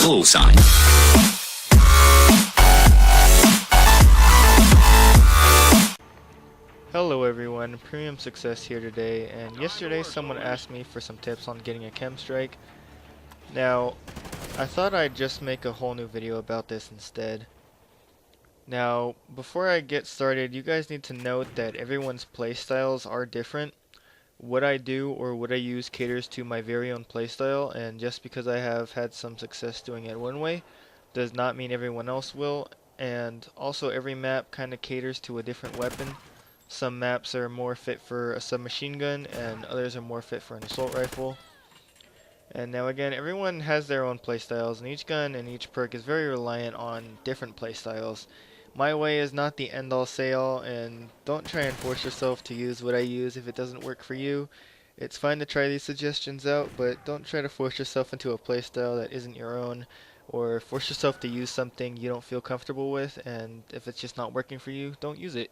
call sign. Hello everyone, Premium Success here today, and yesterday someone asked me for some tips on getting a Kem Strike. Now, I thought I'd just make a whole new video about this instead. Now, before I get started, you guys need to note that everyone's playstyles are different. What I do or what I use caters to my very own playstyle, and just because I have had some success doing it one way, does not mean everyone else will, and also every map kind of caters to a different weapon. Some maps are more fit for a submachine gun, and others are more fit for an assault rifle. And now again, everyone has their own playstyles, and each gun and each perk is very reliant on different playstyles. My way is not the end-all say-all, and don't try and force yourself to use what I use if it doesn't work for you. It's fine to try these suggestions out, but don't try to force yourself into a playstyle that isn't your own, or force yourself to use something you don't feel comfortable with, and if it's just not working for you, don't use it.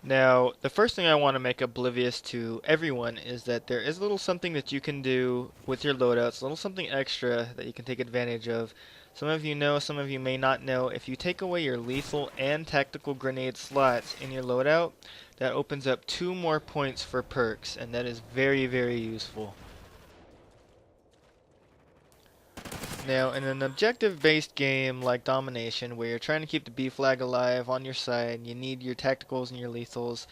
Now, the first thing I want to make oblivious to everyone is that there is a little something that you can do with your loadouts, a little something extra that you can take advantage of. Some of you know, some of you may not know, if you take away your lethal and tactical grenade slots in your loadout, that opens up 2 more points for perks, and that is very, very useful. Now, in an objective-based game like Domination, where you're trying to keep the B flag alive on your side, you need your tacticals and your lethals,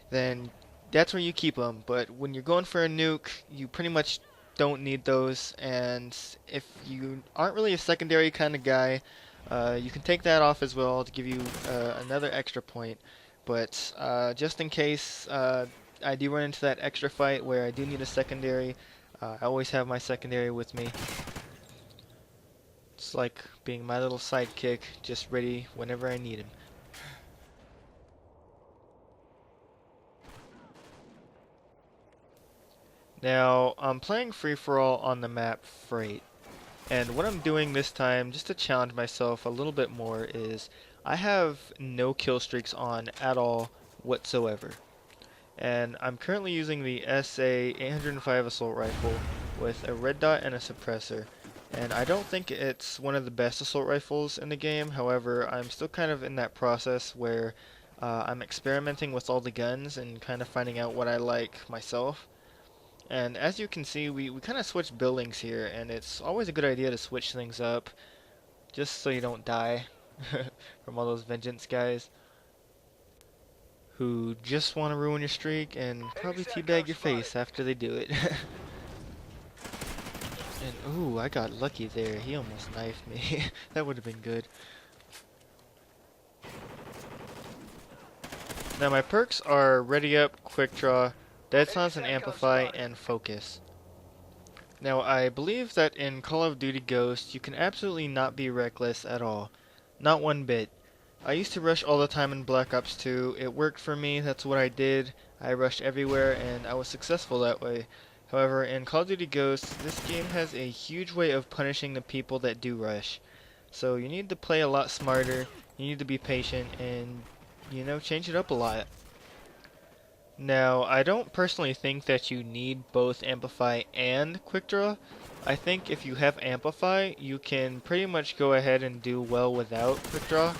then that's where you keep them. But when you're going for a nuke, you pretty much don't need those, and if you aren't really a secondary kind of guy, you can take that off as well to give you another extra point. But just in case I do run into that extra fight where I do need a secondary, I always have my secondary with me. It's like being my little sidekick, just ready whenever I need him. Now, I'm playing free-for-all on the map Freight, and what I'm doing this time, just to challenge myself a little bit more, is I have no kill streaks on at all whatsoever. And I'm currently using the SA 805 assault rifle with a red dot and a suppressor. And I don't think it's one of the best assault rifles in the game. However, I'm still kind of in that process where I'm experimenting with all the guns and kind of finding out what I like myself. And as you can see, we kind of switched buildings here, and it's always a good idea to switch things up just so you don't die from all those vengeance guys who just want to ruin your streak and probably teabag your face after they do it. And ooh, I got lucky there. He almost knifed me. That would have been good. Now my perks are Ready Up, Quick Draw, Dead Silence and Amplify, and Focus. Now I believe that in Call of Duty Ghosts you can absolutely not be reckless at all. Not one bit. I used to rush all the time in Black Ops 2. It worked for me, that's what I did. I rushed everywhere and I was successful that way. However, in Call of Duty Ghosts, this game has a huge way of punishing the people that do rush. So you need to play a lot smarter, you need to be patient, and, you know, change it up a lot. Now, I don't personally think that you need both Amplify and Quick Draw. I think if you have Amplify, you can pretty much go ahead and do well without Quick Draw.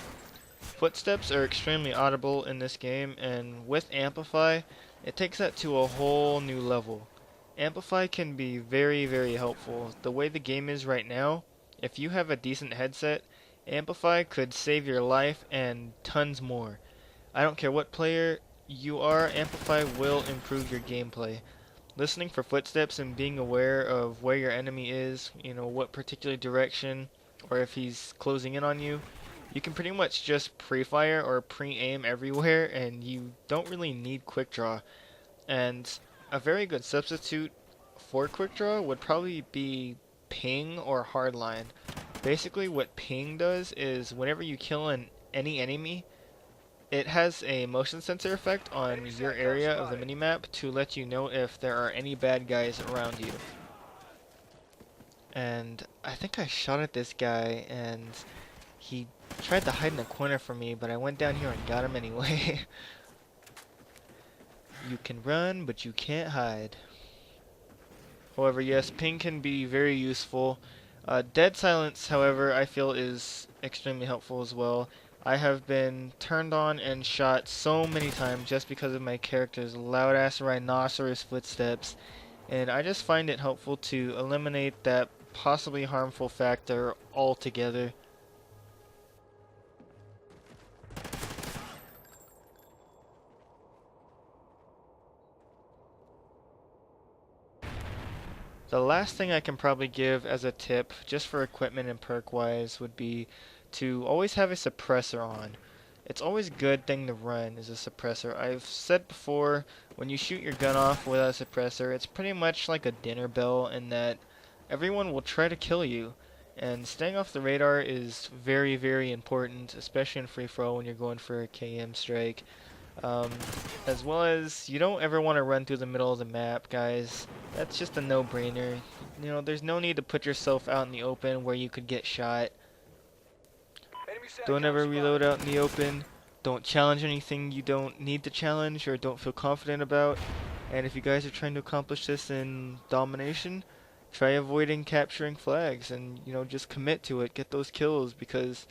Footsteps are extremely audible in this game, and with Amplify, it takes that to a whole new level. Amplify can be very, very helpful. The way the game is right now, if you have a decent headset, Amplify could save your life and tons more. I don't care what player you are, Amplify will improve your gameplay. Listening for footsteps and being aware of where your enemy is, you know, what particular direction, or if he's closing in on you, you can pretty much just pre-fire or pre-aim everywhere, and you don't really need quick draw. And a very good substitute for quick draw would probably be ping or hardline. Basically what ping does is whenever you kill any enemy, it has a motion sensor effect on your area of the minimap to let you know if there are any bad guys around you. And I think I shot at this guy and he tried to hide in the corner from me, but I went down here and got him anyway. You can run, but you can't hide. However, yes, ping can be very useful. Dead silence, however, I feel is extremely helpful as well. I have been turned on and shot so many times just because of my character's loud ass rhinoceros footsteps, and I just find it helpful to eliminate that possibly harmful factor altogether. The last thing I can probably give as a tip, just for equipment and perk wise, would be to always have a suppressor on. It's always a good thing to run is a suppressor. I've said before, when you shoot your gun off without a suppressor, it's pretty much like a dinner bell in that everyone will try to kill you. And staying off the radar is very, very important, especially in free for all when you're going for a K.E.M strike. Um, as well as you don't ever want to run through the middle of the map, guys. That's just a no-brainer. You know, there's no need to put yourself out in the open where you could get shot. Don't ever reload out in the open. Don't challenge anything you don't need to challenge or don't feel confident about. And if you guys are trying to accomplish this in domination, try avoiding capturing flags and, you know, just commit to it. Get those kills because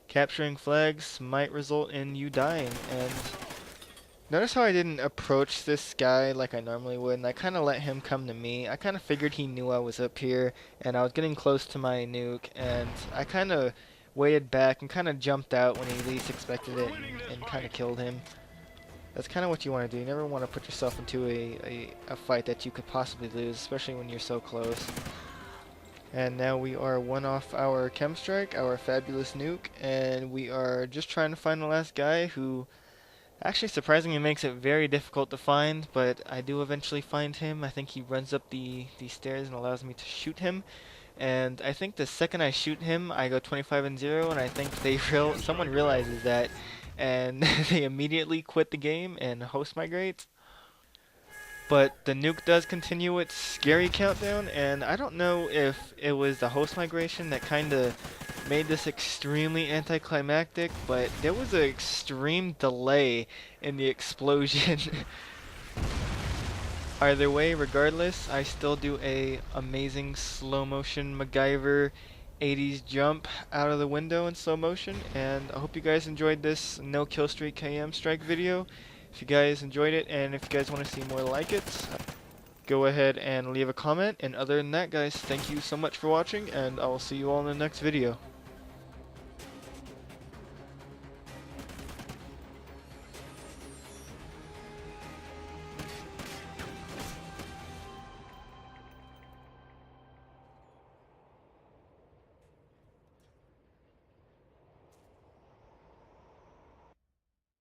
capturing flags might result in you dying. And notice how I didn't approach this guy like I normally would, and I kind of let him come to me. I kind of figured he knew I was up here, and I was getting close to my nuke, and I kind of waited back and kind of jumped out when he least expected it and kind of killed him. That's kind of what you want to do. You never want to put yourself into a fight that you could possibly lose, especially when you're so close. And now we are one off our Kem Strike, our fabulous nuke, and we are just trying to find the last guy who actually surprisingly makes it very difficult to find, but I do eventually find him. I think he runs up the stairs and allows me to shoot him. And I think the second I shoot him, I go 25-0, and I think someone realizes that, and they immediately quit the game and host migrate. But the nuke does continue its scary countdown, and I don't know if it was the host migration that kind of made this extremely anticlimactic, but there was an extreme delay in the explosion. Either way, regardless, I still do a amazing slow motion MacGyver 80s jump out of the window in slow motion, and I hope you guys enjoyed this no kill streak K.E.M strike video. If you guys enjoyed it and if you guys want to see more like it, go ahead and leave a comment. And other than that, guys, thank you so much for watching, and I will see you all in the next video.